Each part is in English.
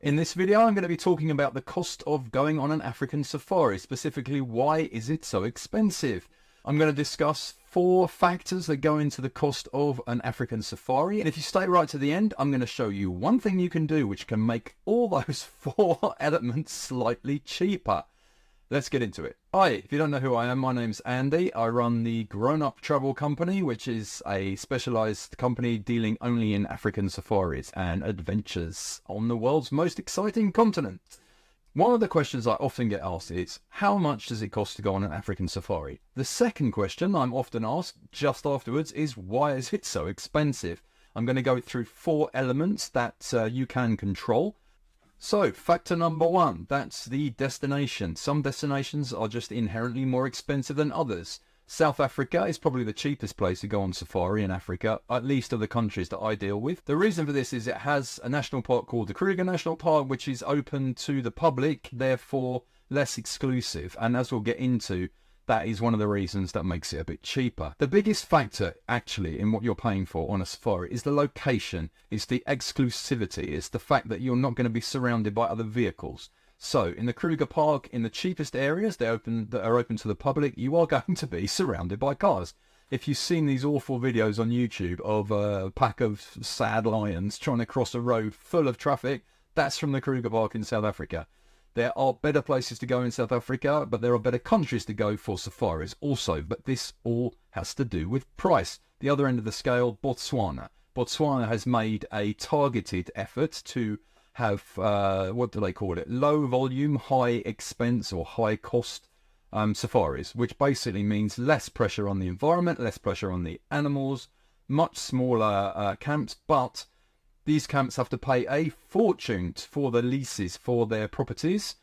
In this video, I'm going to be talking about the cost of going on an African safari, specifically why is it so expensive. I'm going to discuss 4 factors that go into the cost of an African safari. And if you stay right to the end, I'm going to show you one thing you can do which can make all those 4 elements slightly cheaper. Let's get into it. Hi, if you don't know who I am, my name's Andy. I run the Grown Up Travel Company, which is a specialized company dealing only in African safaris and adventures on the world's most exciting continent. One of the questions I often get asked is, how much does it cost to go on an African safari? The second question I'm often asked just afterwards is, why is it so expensive? I'm going to go through 4 elements that you can control. So, factor number 1, that's the destination. Some destinations are just inherently more expensive than others. South Africa is probably the cheapest place to go on safari in Africa, at least of the countries that I deal with. The reason for this is it has a national park called the Kruger National Park, which is open to the public, therefore less exclusive. And as we'll get into, that is one of the reasons that makes it a bit cheaper. The biggest factor actually in what you're paying for on a safari is the location, it's the exclusivity, it's the fact that you're not going to be surrounded by other vehicles. So in the Kruger Park, in the cheapest areas that are open to the public, you are going to be surrounded by cars. If you've seen these awful videos on YouTube of a pack of sad lions trying to cross a road full of traffic, that's from the Kruger Park in South Africa. There are better places to go in South Africa, but there are better countries to go for safaris also. But this all has to do with price. The other end of the scale, Botswana. Botswana has made a targeted effort to have, what do they call it? Low volume, high expense or high cost safaris, which basically means less pressure on the environment, less pressure on the animals, much smaller camps, but these camps have to pay a fortune for the leases for their properties,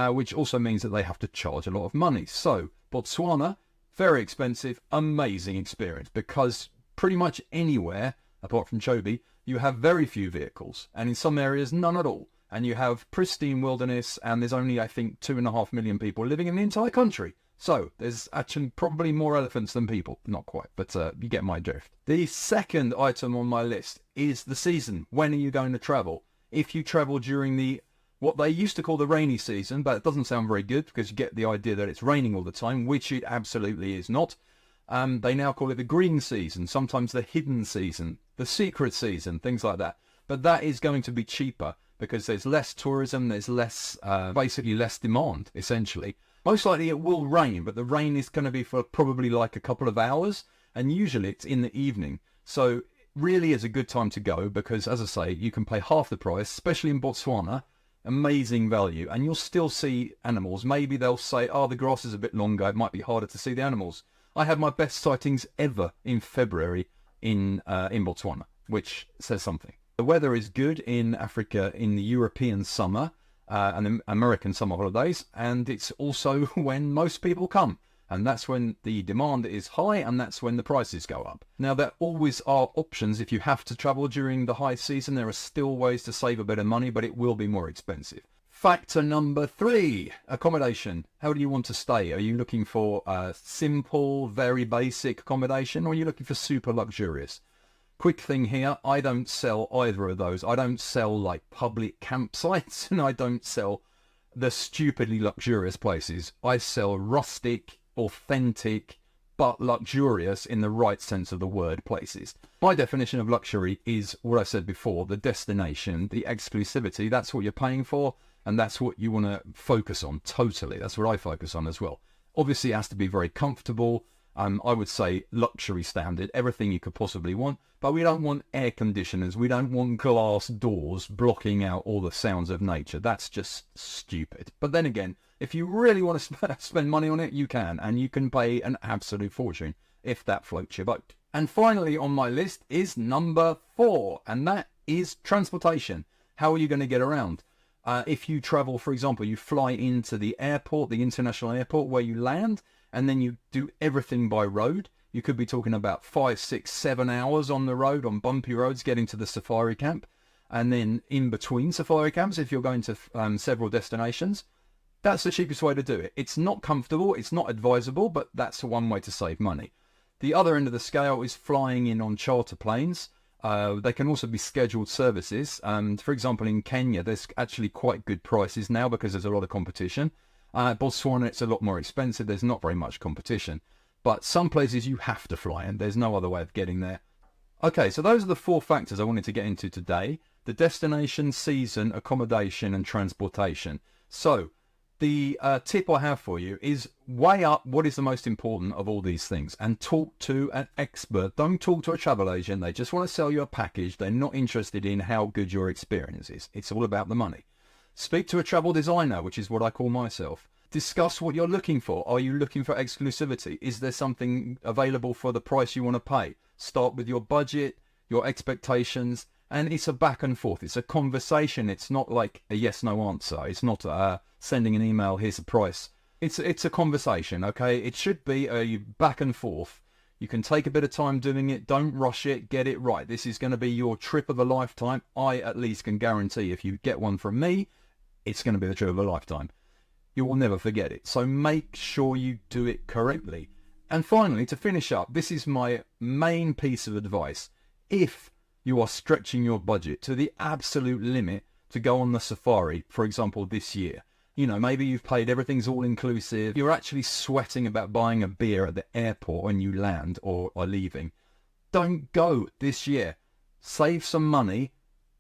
which also means that they have to charge a lot of money. So, Botswana, very expensive, amazing experience, because pretty much anywhere, apart from Chobe, you have very few vehicles, and in some areas, none at all. And you have pristine wilderness, and there's only, I think, 2.5 million people living in the entire country. So, there's actually probably more elephants than people. Not quite, but you get my drift. The second item on my list is the season. When are you going to travel? If you travel during what they used to call the rainy season, but it doesn't sound very good because you get the idea that it's raining all the time, which it absolutely is not. They now call it the green season, sometimes the hidden season, the secret season, things like that. But that is going to be cheaper because there's less tourism, there's less, basically less demand, essentially. Most likely it will rain, but the rain is going to be for probably like a couple of hours, and usually it's in the evening. So really is a good time to go because, as I say, you can pay half the price, especially in Botswana, amazing value, and you'll still see animals. Maybe they'll say, oh, the grass is a bit longer, it might be harder to see the animals. I had my best sightings ever in February in Botswana, which says something. The weather is good in Africa in the European summer, and the American summer holidays, and it's also when most people come, and that's when the demand is high, and that's when the prices go up. Now, there always are options. If you have to travel during the high season, there are still ways to save a bit of money, but it will be more expensive. Factor number 3, accommodation. How do you want to stay? Are you looking for a simple, very basic accommodation, or are you looking for super luxurious? Quick thing here, I don't sell either of those. I don't sell like public campsites, and I don't sell the stupidly luxurious places. I sell rustic, authentic, but luxurious in the right sense of the word places. My definition of luxury is what I said before, the destination, the exclusivity. That's what you're paying for, and that's what you want to focus on totally. That's what I focus on as well. Obviously, it has to be very comfortable. I would say luxury standard, everything you could possibly want, but we don't want air conditioners, we don't want glass doors blocking out all the sounds of nature. That's just stupid. But then again, if you really want to spend money on it, you can, and you can pay an absolute fortune if that floats your boat. And finally on my list is number 4, and that is transportation. How are you going to get around? If you travel, for example, you fly into the airport, the international airport where you land, and then you do everything by road. You could be talking about 5, 6, 7 hours on the road, on bumpy roads, getting to the safari camp. And then in between safari camps, if you're going to several destinations, that's the cheapest way to do it. It's not comfortable, it's not advisable, but that's one way to save money. The other end of the scale is flying in on charter planes. They can also be scheduled services. For example, in Kenya, there's actually quite good prices now because there's a lot of competition. Botswana, it's a lot more expensive. There's not very much competition. But some places you have to fly, and there's no other way of getting there. Okay, so those are the 4 factors I wanted to get into today. The destination, season, accommodation, and transportation. So the tip I have for you is weigh up what is the most important of all these things and talk to an expert. Don't talk to a travel agent. They just want to sell you a package. They're not interested in how good your experience is. It's all about the money. Speak to a travel designer, which is what I call myself. Discuss what you're looking for. Are you looking for exclusivity? Is there something available for the price you want to pay? Start with your budget, your expectations, and it's a back and forth. It's a conversation. It's not like a yes-no answer. It's not sending an email, here's the price. It's a conversation, okay? It should be a back and forth. You can take a bit of time doing it. Don't rush it. Get it right. This is going to be your trip of a lifetime. I at least can guarantee if you get one from me, it's going to be the trip of a lifetime. You will never forget it. So make sure you do it correctly. And finally, to finish up, this is my main piece of advice. If you are stretching your budget to the absolute limit to go on the safari, for example, this year, you know, maybe you've paid, everything's all inclusive, you're actually sweating about buying a beer at the airport when you land or are leaving, don't go this year. Save some money,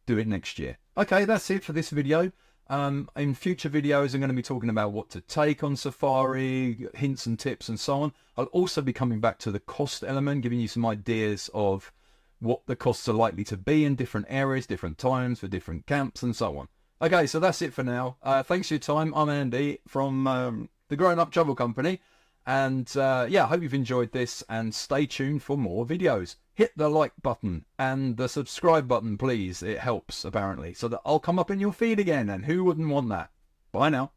do it next year. Okay, that's it for this video. In future videos, I'm going to be talking about what to take on safari, hints and tips and so on. I'll also be coming back to the cost element, giving you some ideas of what the costs are likely to be in different areas, different times, for different camps and so on. Okay, so that's it for now. Thanks for your time. I'm Andy from the Grown Up Travel Company. And yeah, I hope you've enjoyed this and stay tuned for more videos. Hit the like button and the subscribe button, please. It helps, apparently, so that I'll come up in your feed again. And who wouldn't want that? Bye now.